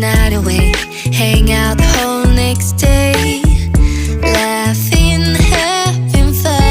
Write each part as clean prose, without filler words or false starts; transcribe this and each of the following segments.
night away, hang out the whole next day, laughing, having fun.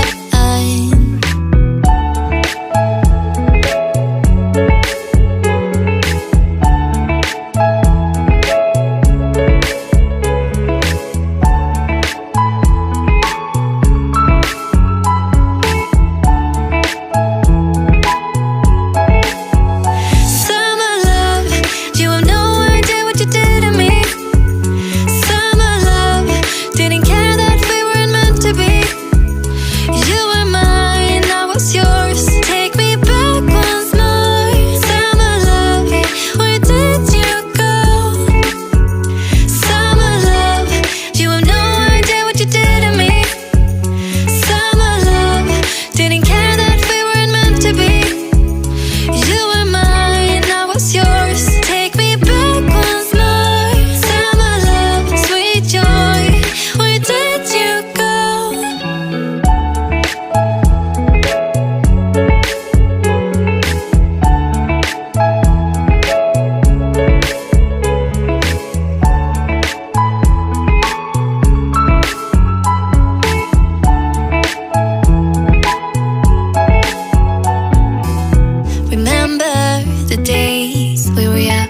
The days we were young,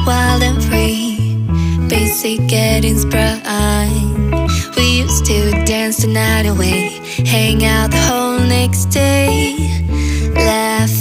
wild and free, basic getting sprung. We used to dance the night away, hang out the whole next day, laugh